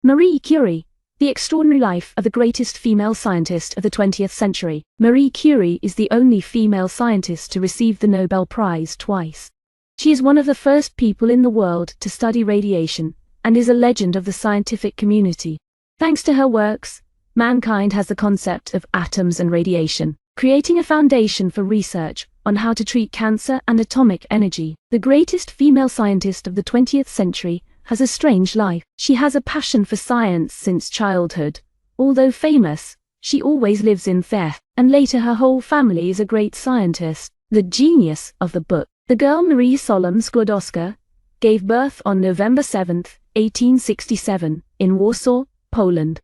Marie Curie. The extraordinary life of the greatest female scientist of the 20th century. Marie Curie is the only female scientist to receive the Nobel Prize twice. She is one of the first people in the world to study radiation, and is a legend of the scientific community. Thanks to her works, mankind has the concept of atoms and radiation, creating a foundation for research on how to treat cancer and atomic energy. The greatest female scientist of the 20th century has a strange life. She has a passion for science since childhood. Although famous, she always lives in fear, and later her whole family is a great scientist. The genius of the book. The girl Marie Skłodowska gave birth on November 7, 1867, in Warsaw, Poland.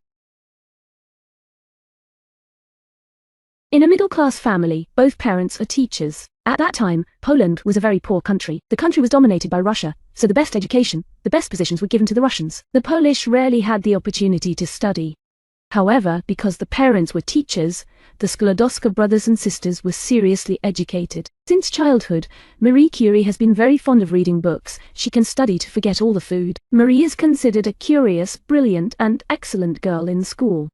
In a middle-class family, both parents are teachers. At that time, Poland was a very poor country. The country was dominated by Russia, so the best education, the best positions were given to the Russians. The Polish rarely had the opportunity to study. However, because the parents were teachers, the Skłodowska brothers and sisters were seriously educated. Since childhood, Marie Curie has been very fond of reading books. She can study to forget all the food. Marie is considered a curious, brilliant, and excellent girl in school.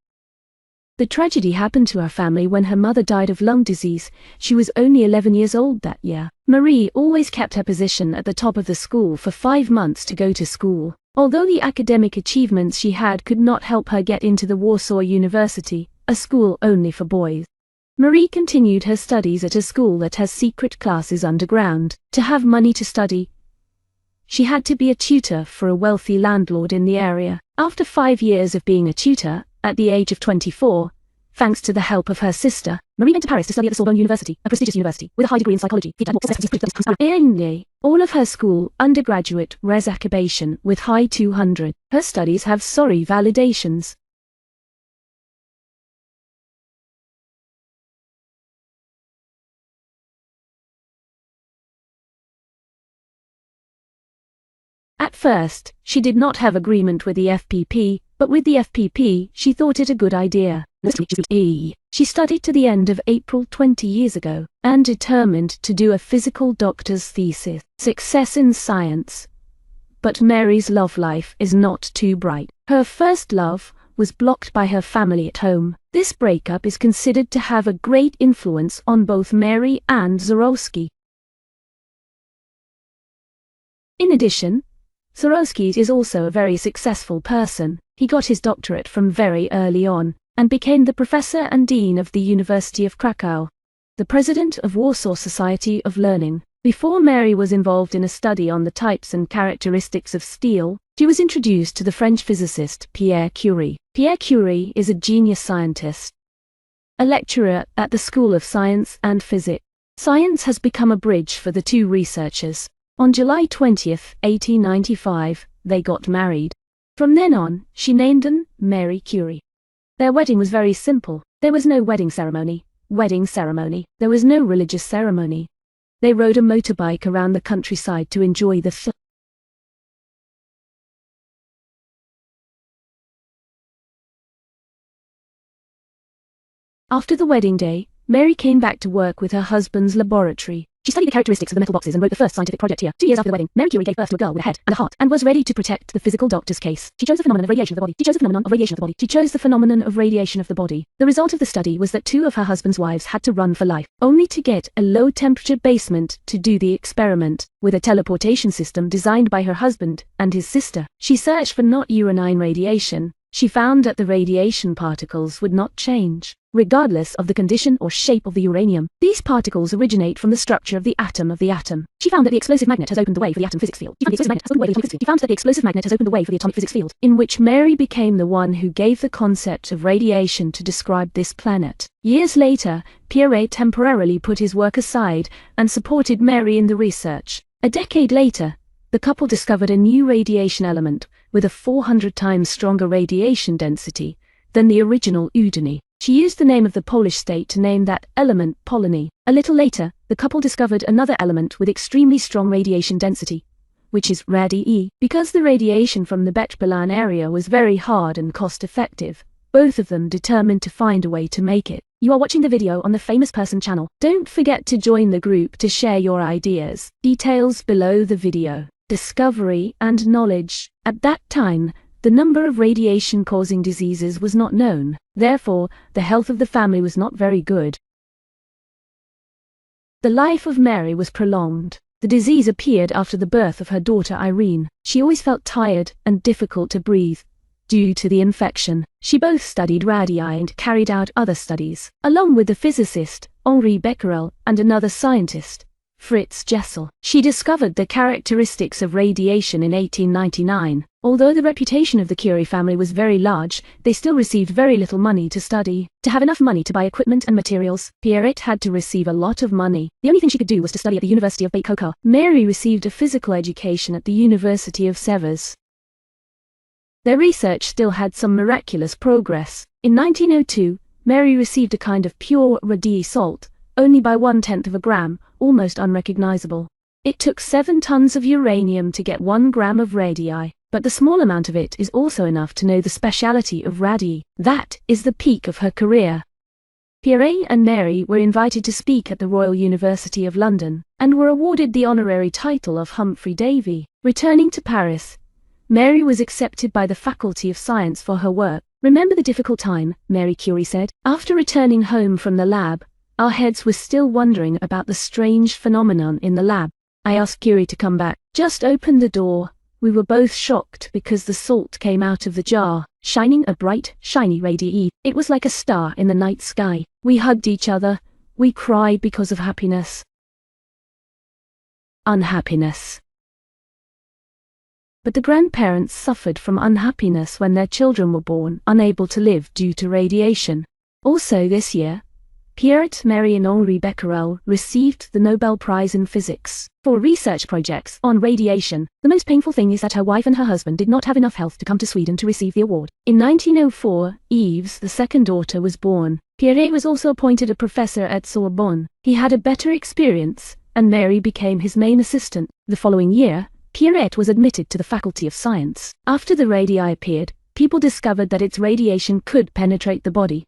The tragedy happened to her family when her mother died of lung disease. She was only 11 years old that year. Marie always kept her position at the top of the school for 5 months to go to school. Although the academic achievements she had could not help her get into the Warsaw University, a school only for boys. Marie continued her studies at a school that has secret classes underground. To have money to study, she had to be a tutor for a wealthy landlord in the area. After 5 years of being a tutor, at the age of 24, thanks to the help of her sister, Marie went to Paris to study at the Sorbonne University, a prestigious university, with a high degree in psychology. In all of her school undergraduate radioactivity with high 200. Her studies have sorry validations. At first, she did not have agreement with the FPP, but with the FPP, she thought it a good idea. She studied to the end of April 20 years ago, and determined to do a physical doctor's thesis. Success in science. But Mary's love life is not too bright. Her first love was blocked by her family at home. This breakup is considered to have a great influence on both Mary and Zborowski. In addition, Zborowski is also a very successful person. He got his doctorate from very early on, and became the professor and dean of the University of Krakow, the president of Warsaw Society of Learning. Before Mary was involved in a study on the types and characteristics of steel, she was introduced to the French physicist Marie Curie. Marie Curie is a genius scientist, a lecturer at the School of Science and Physics. Science has become a bridge for the two researchers. On July 20, 1895, they got married. From then on, she named them Marie Curie. Their wedding was very simple. There was no wedding ceremony. There was no religious ceremony. They rode a motorbike around the countryside to enjoy the sun. After the wedding day, Mary came back to work with her husband's laboratory. She studied the characteristics of the metal boxes and wrote the first scientific project here. 2 years after the wedding, Marie Curie gave birth to a girl with a head and a heart, and was ready to protect the physical doctor's case. She chose the phenomenon of radiation of the body. She chose the phenomenon of radiation of the body. The result of the study was that 2 of her husband's wives had to run for life, only to get a low-temperature basement to do the experiment, with a teleportation system designed by her husband and his sister. She searched for not uranium radiation. She found that the radiation particles would not change, regardless of the condition or shape of the uranium. These particles originate from the structure of the atom of the atom. She found that the explosive magnet has opened the way for the atom physics field. She found that the explosive magnet has opened the way for the atomic physics field, in which Mary became the one who gave the concept of radiation to describe this planet. Years later, Pierre temporarily put his work aside and supported Mary in the research. A decade later, the couple discovered a new radiation element with a 400 times stronger radiation density than the original Udini. She used the name of the Polish state to name that element Polony. A little later, the couple discovered another element with extremely strong radiation density, which is Radi-E. Because the radiation from the Bechpelan area was very hard and cost-effective, both of them determined to find a way to make it. You are watching the video on the Famous Person channel. Don't forget to join the group to share your ideas. Details below the video. Discovery and knowledge. At that time, The number of radiation-causing diseases was not known. Therefore, the health of the family was not very good. The life of Mary was prolonged. The disease appeared after the birth of her daughter Irene. She always felt tired and difficult to breathe due to the infection. She both studied radii and carried out other studies, along with the physicist Henri Becquerel and another scientist, Fritz Jessel. She discovered the characteristics of radiation in 1899. Although the reputation of the Curie family was very large, they still received very little money to study. To have enough money to buy equipment and materials, Pierrette had to receive a lot of money. The only thing she could do was to study at the University of Beit-Coca. Mary received a physical education at the University of Sevres. Their research still had some miraculous progress. In 1902, Mary received a kind of pure radii salt, only by 1/10 of a gram, almost unrecognizable. It took 7 tons of uranium to get 1 gram of radii, but the small amount of it is also enough to know the speciality of radii. That is the peak of her career. Pierrette and Mary were invited to speak at the Royal University of London, and were awarded the honorary title of Humphrey Davy. Returning to Paris, Mary was accepted by the Faculty of Science for her work. "Remember the difficult time," Marie Curie said. "After returning home from the lab, our heads were still wondering about the strange phenomenon in the lab. I asked Curie to come back. Just opened the door. We were both shocked because the salt came out of the jar, shining a bright, shiny radii. It was like a star in the night sky. We hugged each other. We cried because of happiness. Unhappiness. But the grandparents suffered from unhappiness when their children were born, unable to live due to radiation. Also this year, Pierrette, Mary and Henri Becquerel received the Nobel Prize in Physics for research projects on radiation. The most painful thing is that her wife and her husband did not have enough health to come to Sweden to receive the award. In 1904, Yves, the second daughter, was born. Pierrette was also appointed a professor at Sorbonne. He had a better experience, and Mary became his main assistant. The following year, Pierrette was admitted to the Faculty of Science. After the radii appeared, people discovered that its radiation could penetrate the body,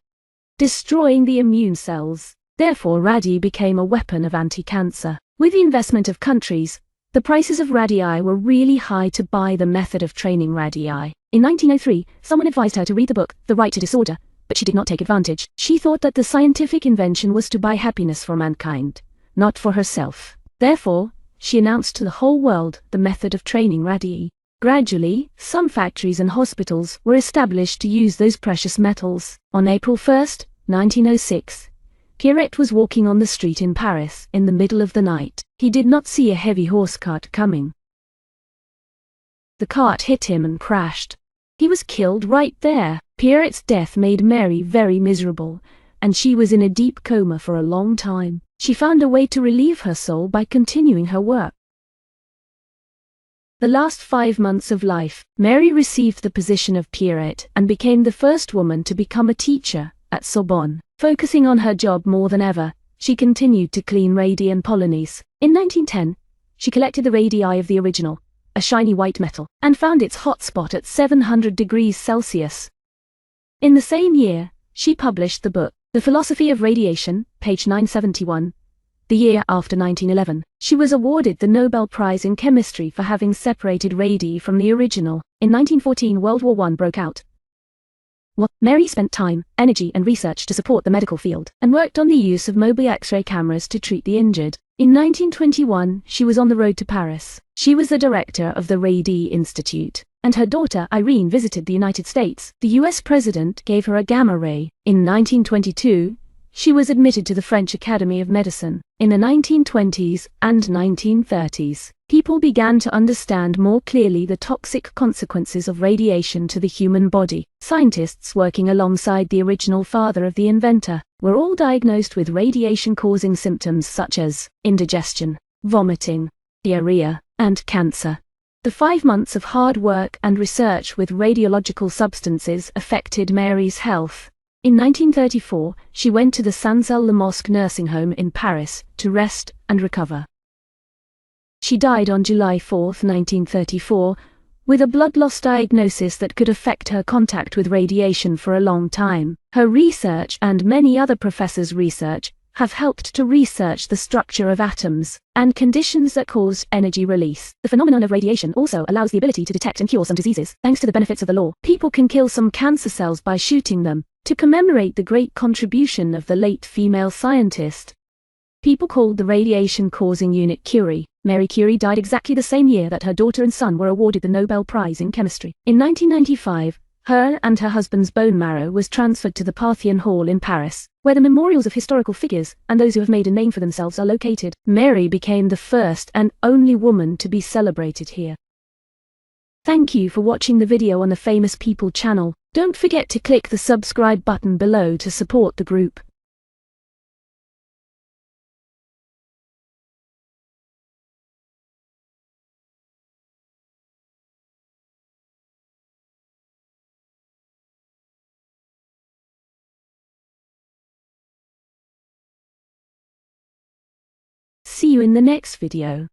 destroying the immune cells. Therefore, radii became a weapon of anti-cancer. With the investment of countries, the prices of radii were really high to buy the method of training radii. In 1903, someone advised her to read the book, The Right to Disorder, but she did not take advantage. She thought that the scientific invention was to buy happiness for mankind, not for herself. Therefore, she announced to the whole world the method of training radii. Gradually, some factories and hospitals were established to use those precious metals. On April 1, 1906, Pierrette was walking on the street in Paris in the middle of the night. He did not see a heavy horse cart coming. The cart hit him and crashed. He was killed right there. Pierrette's death made Mary very miserable, and she was in a deep coma for a long time. She found a way to relieve her soul by continuing her work. The last 5 months of life, Mary received the position of Pierrette and became the first woman to become a teacher at Sorbonne. Focusing on her job more than ever, she continued to clean radii and polonies. In 1910, she collected the radii of the original, a shiny white metal, and found its hot spot at 700 degrees Celsius. In the same year, she published the book, The Philosophy of Radiation, page 971. The year after 1911, she was awarded the Nobel Prize in Chemistry for having separated radii from the original. In 1914, World War I broke out. Mary spent time, energy and research to support the medical field, and worked on the use of mobile X-ray cameras to treat the injured. In 1921, she was on the road to Paris. She was the director of the Radii Institute, and her daughter Irene visited the United States. The US president gave her a gamma ray. In 1922, she was admitted to the French Academy of Medicine. In the 1920s and 1930s, people began to understand more clearly the toxic consequences of radiation to the human body. Scientists working alongside the original father of the inventor were all diagnosed with radiation-causing symptoms such as indigestion, vomiting, diarrhea, and cancer. The 5 months of hard work and research with radiological substances affected Mary's health. In 1934, she went to the Saint-Cel-le-Mosque nursing home in Paris to rest and recover. She died on July 4, 1934, with a blood loss diagnosis that could affect her contact with radiation for a long time. Her research and many other professors' research have helped to research the structure of atoms and conditions that cause energy release. The phenomenon of radiation also allows the ability to detect and cure some diseases. Thanks to the benefits of the law, people can kill some cancer cells by shooting them. To commemorate the great contribution of the late female scientist, people called the radiation-causing unit Curie, Marie Curie died exactly the same year that her daughter and son were awarded the Nobel Prize in Chemistry. In 1995, her and her husband's bone marrow was transferred to the Parthian Hall in Paris, where the memorials of historical figures and those who have made a name for themselves are located. Mary became the first and only woman to be celebrated here. Thank you for watching the video on the Famous People channel. Don't forget to click the subscribe button below to support the group. See you in the next video.